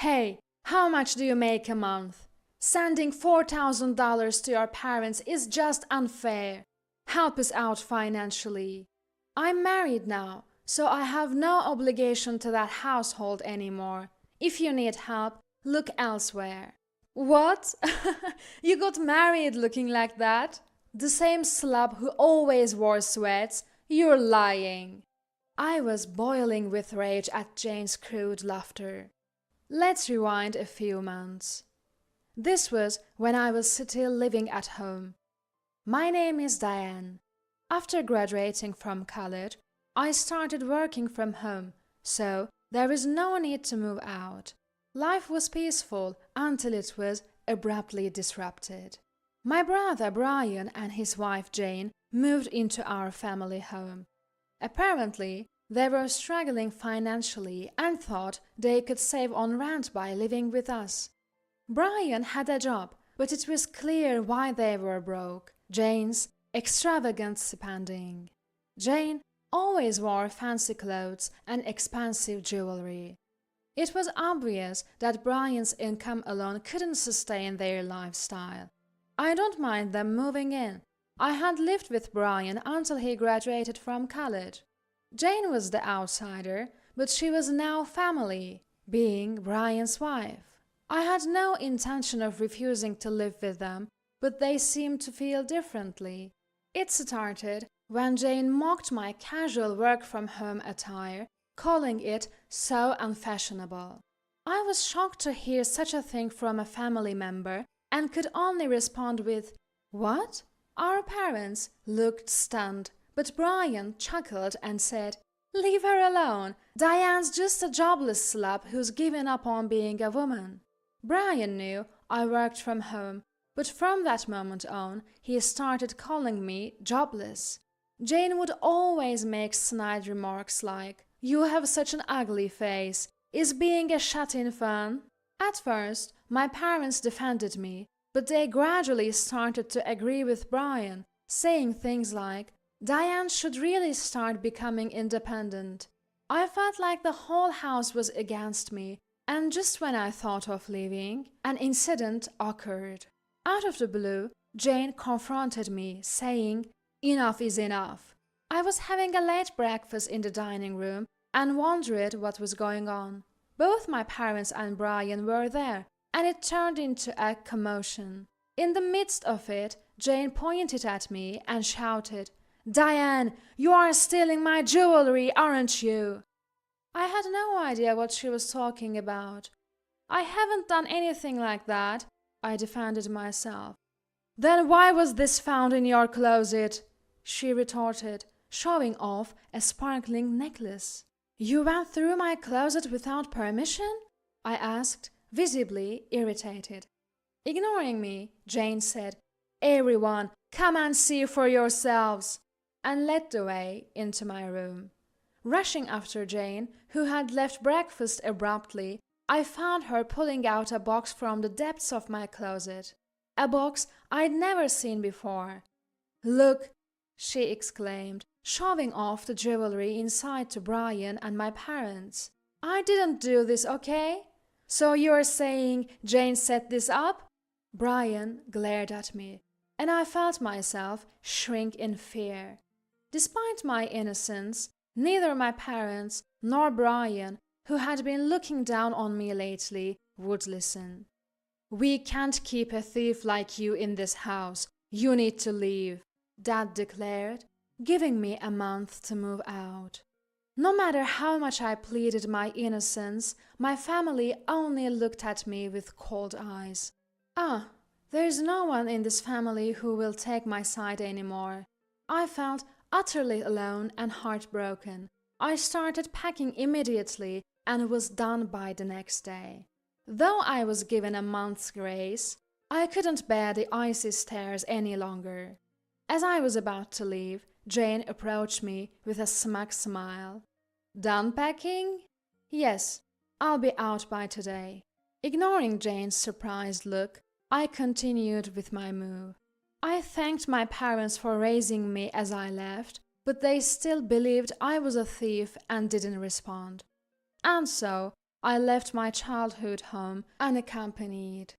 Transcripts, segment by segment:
Hey, how much do you make a month? Sending $4,000 to your parents is just unfair. Help us out financially. I'm married now, so I have no obligation to that household anymore. If you need help, look elsewhere. What? You got married looking like that? The same slub who always wore sweats? You're lying. I was boiling with rage at Jane's crude laughter. Let's rewind a few months. This was when I was still living at home. My name is Diane. After graduating from college, I started working from home, so there was no need to move out. Life was peaceful until it was abruptly disrupted. My brother Brian and his wife Jane moved into our family home. Apparently, they were struggling financially and thought they could save on rent by living with us. Brian had a job, but it was clear why they were broke: Jane's extravagant spending. Jane always wore fancy clothes and expensive jewelry. It was obvious that Brian's income alone couldn't sustain their lifestyle. I don't mind them moving in. I had lived with Brian until he graduated from college. Jane was the outsider, but she was now family, being Brian's wife. I had no intention of refusing to live with them, but they seemed to feel differently. It started when Jane mocked my casual work-from-home attire, calling it so unfashionable. I was shocked to hear such a thing from a family member and could only respond with, "What?" Our parents looked stunned, but Brian chuckled and said, "Leave her alone. Diane's just a jobless slub who's given up on being a woman." Brian knew I worked from home, but from that moment on, he started calling me jobless. Jane would always make snide remarks like, "You have such an ugly face. Is being a shut-in fun?" At first, my parents defended me, but they gradually started to agree with Brian, saying things like, "Diane should really start becoming independent." I felt like the whole house was against me, and just when I thought of leaving, an incident occurred. Out of the blue, Jane confronted me, saying, "Enough is enough." I was having a late breakfast in the dining room and wondered what was going on. Both my parents and Brian were there, and it turned into a commotion. In the midst of it, Jane pointed at me and shouted, "Diane, you are stealing my jewelry, aren't you?" I had no idea what she was talking about. "I haven't done anything like that," I defended myself. "Then why was this found in your closet?" she retorted, showing off a sparkling necklace. "You went through my closet without permission?" I asked, visibly irritated. Ignoring me, Jane said, "Everyone, come and see for yourselves," and led the way into my room. Rushing after Jane, who had left breakfast abruptly, I found her pulling out a box from the depths of my closet. A box I'd never seen before. "Look," she exclaimed, showing off the jewelry inside to Brian and my parents. "I didn't do this, okay? So you're saying Jane set this up?" Brian glared at me, and I felt myself shrink in fear. Despite my innocence, neither my parents nor Brian, who had been looking down on me lately, would listen. "We can't keep a thief like you in this house. You need to leave," Dad declared, giving me a month to move out. No matter how much I pleaded my innocence, my family only looked at me with cold eyes. There's no one in this family who will take my side anymore. I felt utterly alone and heartbroken. I started packing immediately and was done by the next day. Though I was given a month's grace, I couldn't bear the icy stares any longer. As I was about to leave, Jane approached me with a smug smile. "Done packing?" "Yes, I'll be out by today." Ignoring Jane's surprised look, I continued with my move. I thanked my parents for raising me as I left, but they still believed I was a thief and didn't respond. And so, I left my childhood home unaccompanied.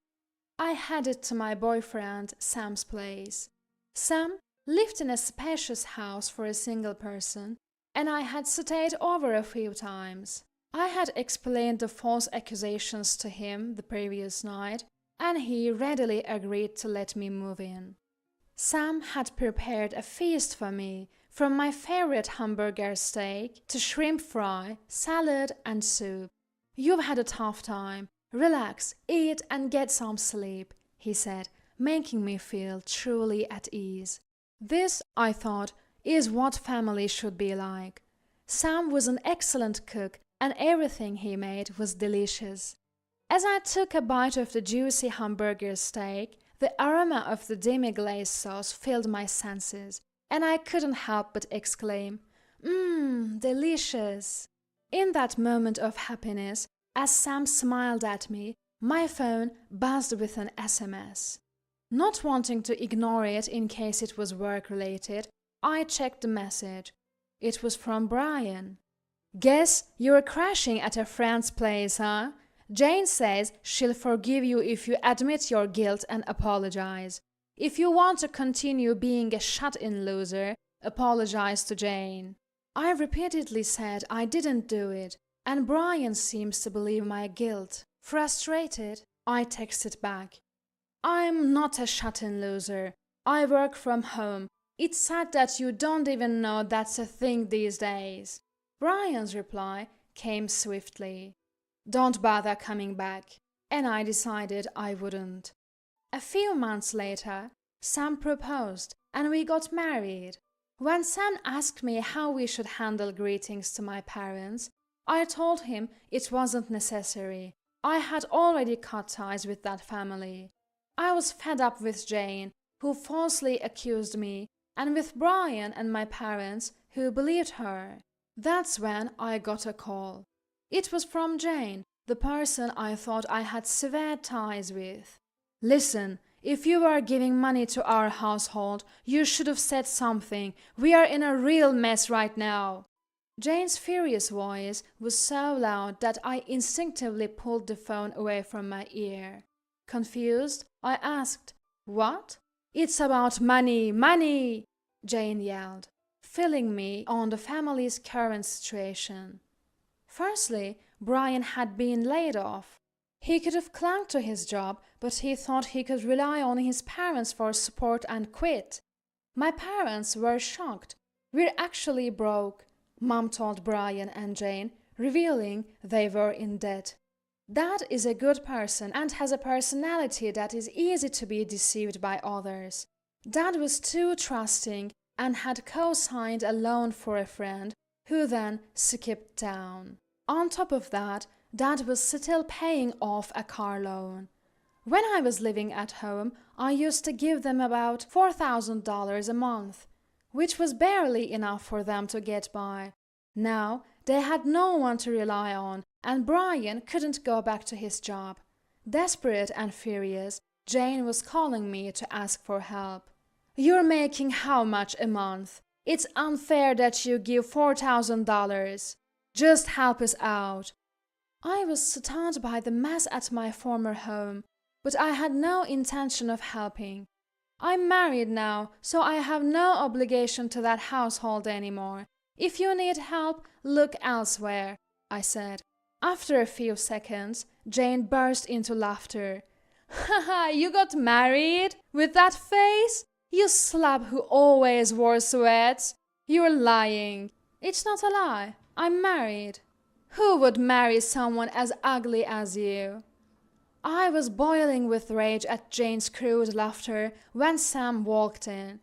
I headed to my boyfriend Sam's place. Sam lived in a spacious house for a single person, and I had stayed over a few times. I had explained the false accusations to him the previous night, and he readily agreed to let me move in. Sam had prepared a feast for me, from my favorite hamburger steak to shrimp fry, salad, and soup. "You've had a tough time. Relax, eat, and get some sleep," he said, making me feel truly at ease. This, I thought, is what family should be like. Sam was an excellent cook, and everything he made was delicious. As I took a bite of the juicy hamburger steak, the aroma of the demi-glace sauce filled my senses, and I couldn't help but exclaim, delicious." In that moment of happiness, as Sam smiled at me, my phone buzzed with an SMS. Not wanting to ignore it in case it was work-related, I checked the message. It was from Brian. "Guess you're crashing at a friend's place, huh? Jane says she'll forgive you if you admit your guilt and apologize. If you want to continue being a shut-in loser, apologize to Jane." I repeatedly said I didn't do it, and Brian seems to believe my guilt. Frustrated, I texted back, "I'm not a shut-in loser. I work from home. It's sad that you don't even know that's a thing these days." Brian's reply came swiftly, "Don't bother coming back," and I decided I wouldn't. A few months later, Sam proposed, and we got married. When Sam asked me how we should handle greetings to my parents, I told him it wasn't necessary. I had already cut ties with that family. I was fed up with Jane, who falsely accused me, and with Brian and my parents, who believed her. That's when I got a call. It was from Jane, the person I thought I had severed ties with. "Listen, if you were giving money to our household, you should have said something. We are in a real mess right now." Jane's furious voice was so loud that I instinctively pulled the phone away from my ear. Confused, I asked, "What?" "It's about money, money!" Jane yelled, filling me on the family's current situation. Firstly, Brian had been laid off. He could have clung to his job, but he thought he could rely on his parents for support and quit. My parents were shocked. "We're actually broke," Mom told Brian and Jane, revealing they were in debt. Dad is a good person and has a personality that is easy to be deceived by others. Dad was too trusting and had co-signed a loan for a friend, who then skipped town. On top of that, Dad was still paying off a car loan. When I was living at home, I used to give them about $4,000 a month, which was barely enough for them to get by. Now, they had no one to rely on, and Brian couldn't go back to his job. Desperate and furious, Jane was calling me to ask for help. "You're making how much a month? It's unfair that you give $4,000. Just help us out." I was stunned by the mess at my former home, but I had no intention of helping. "I'm married now, so I have no obligation to that household anymore. If you need help, look elsewhere," I said. After a few seconds, Jane burst into laughter. "Haha, you got married? With that face? You slab who always wore sweats. You're lying." "It's not a lie. I'm married." "Who would marry someone as ugly as you?" I was boiling with rage at Jane's crude laughter when Sam walked in.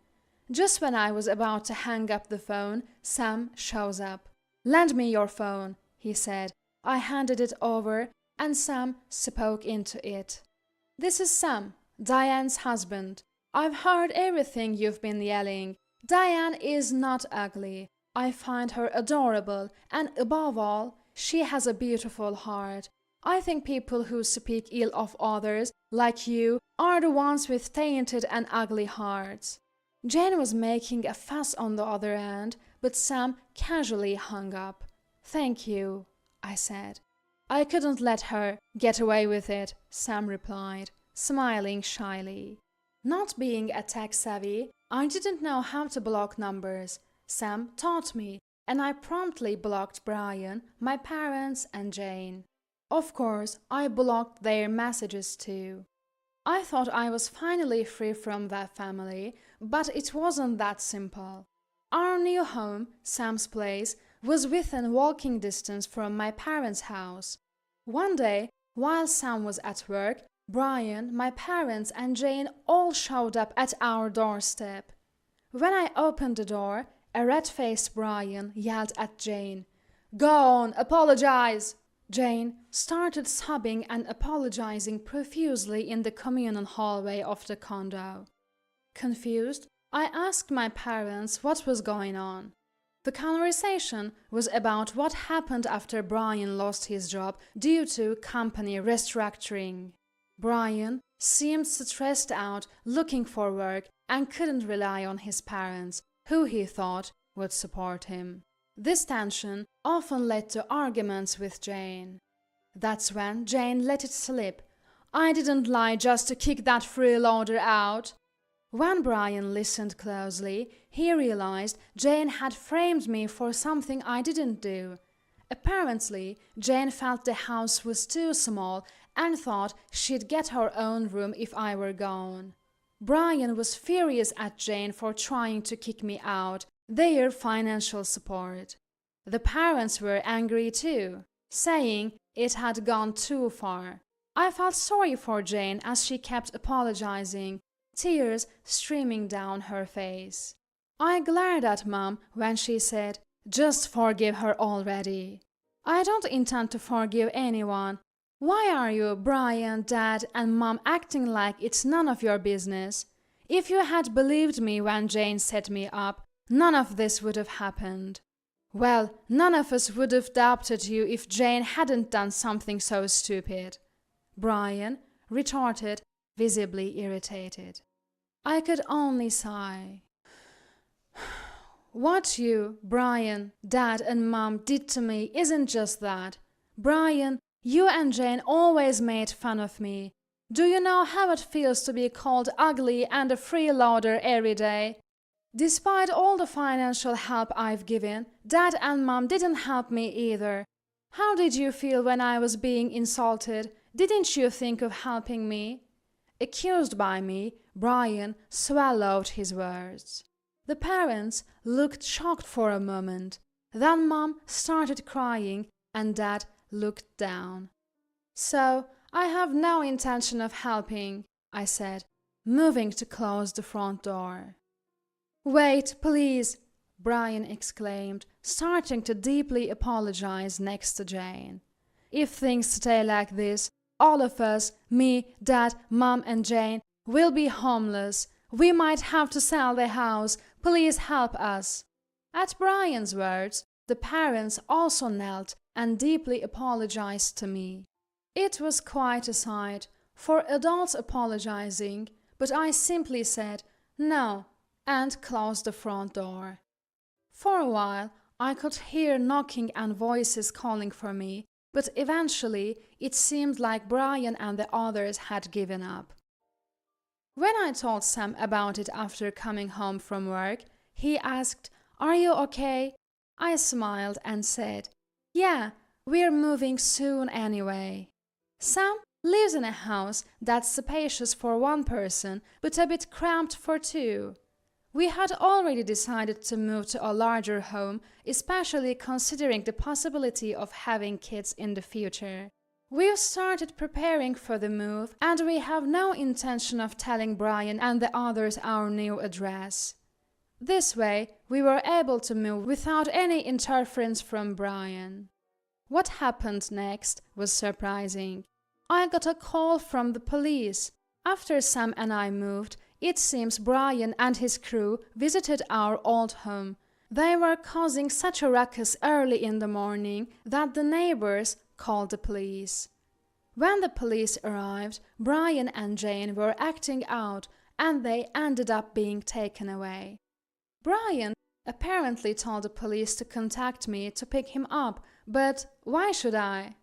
Just when I was about to hang up the phone, Sam shows up. "Lend me your phone," he said. I handed it over, and Sam spoke into it. "This is Sam, Diane's husband. I've heard everything you've been yelling. Diane is not ugly. I find her adorable, and above all, she has a beautiful heart. I think people who speak ill of others, like you, are the ones with tainted and ugly hearts." Jane was making a fuss on the other end, but Sam casually hung up. "Thank you," I said. I couldn't let her get away with it, Sam replied, smiling shyly. Not being a tech-savvy, I didn't know how to block numbers. Sam taught me, and I promptly blocked Brian, my parents, and Jane. Of course, I blocked their messages too. I thought I was finally free from that family, but it wasn't that simple. Our new home, Sam's place, was within walking distance from my parents' house. One day, while Sam was at work, Brian, my parents, and Jane all showed up at our doorstep. When I opened the door, a red-faced Brian yelled at Jane, "Go on, apologize!" Jane started sobbing and apologizing profusely in the communal hallway of the condo. Confused, I asked my parents what was going on. The conversation was about what happened after Brian lost his job due to company restructuring. Brian seemed stressed out looking for work and couldn't rely on his parents, who he thought would support him. This tension often led to arguments with Jane. That's when Jane let it slip. "I didn't lie just to kick that freeloader out." When Brian listened closely, he realized Jane had framed me for something I didn't do. Apparently, Jane felt the house was too small and thought she'd get her own room if I were gone. Brian was furious at Jane for trying to kick me out, their financial support. The parents were angry too, saying it had gone too far. I felt sorry for Jane as she kept apologizing, tears streaming down her face. I glared at Mom when she said, "Just forgive her already." "I don't intend to forgive anyone. Why are you, Brian, Dad, and Mom acting like it's none of your business? If you had believed me when Jane set me up, none of this would have happened." "Well, none of us would have doubted you if Jane hadn't done something so stupid," Brian retorted, visibly irritated. I could only sigh. "What you, Brian, Dad, and Mom did to me isn't just that. Brian, you and Jane always made fun of me. Do you know how it feels to be called ugly and a freeloader every day? Despite all the financial help I've given, Dad and Mom didn't help me either. How did you feel when I was being insulted? Didn't you think of helping me?" Accused by me, Brian swallowed his words. The parents looked shocked for a moment. Then Mom started crying and Dad looked down. "So, I have no intention of helping," I said, moving to close the front door. "Wait, please," Brian exclaimed, starting to deeply apologize next to Jane. "If things stay like this, all of us, me, Dad, Mom, and Jane, will be homeless. We might have to sell the house. Please help us." At Brian's words, the parents also knelt and deeply apologized to me. It was quite a sight, for adults apologizing, but I simply said no and closed the front door. For a while, I could hear knocking and voices calling for me, but eventually it seemed like Brian and the others had given up. When I told Sam about it after coming home from work, he asked, "Are you okay?" I smiled and said, "Yeah, we're moving soon anyway." Sam lives in a house that's spacious for one person, but a bit cramped for two. We had already decided to move to a larger home, especially considering the possibility of having kids in the future. We've started preparing for the move, and we have no intention of telling Brian and the others our new address. This way, we were able to move without any interference from Brian. What happened next was surprising. I got a call from the police. After Sam and I moved, it seems Brian and his crew visited our old home. They were causing such a ruckus early in the morning that the neighbors called the police. When the police arrived, Brian and Jane were acting out, and they ended up being taken away. Brian apparently told the police to contact me to pick him up, but why should I?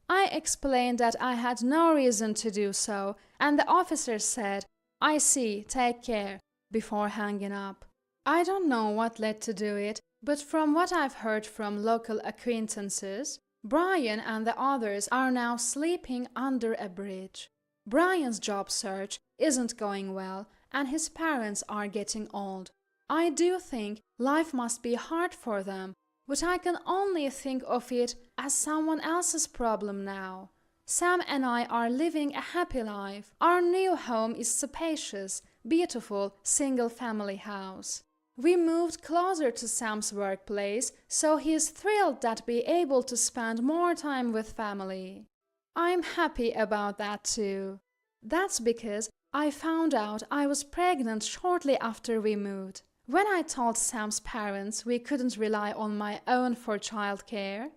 I explained that I had no reason to do so, and the officer said, "I see, take care," before hanging up. I don't know what led to do it, but from what I've heard from local acquaintances, Brian and the others are now sleeping under a bridge. Brian's job search isn't going well, and his parents are getting old. I do think life must be hard for them, but I can only think of it as someone else's problem now. Sam and I are living a happy life. Our new home is spacious, beautiful, single-family house. We moved closer to Sam's workplace, so he is thrilled that be able to spend more time with family. I'm happy about that too. That's because I found out I was pregnant shortly after we moved. When I told Sam's parents we couldn't rely on my own for childcare,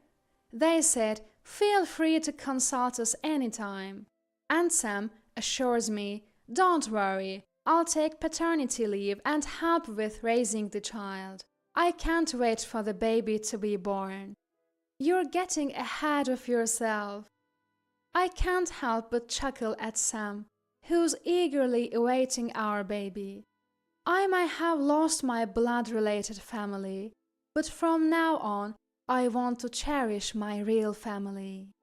they said, "Feel free to consult us anytime." And Sam assures me, "Don't worry, I'll take paternity leave and help with raising the child. I can't wait for the baby to be born." You're getting ahead of yourself. I can't help but chuckle at Sam, who's eagerly awaiting our baby. I might have lost my blood-related family, but from now on, I want to cherish my real family.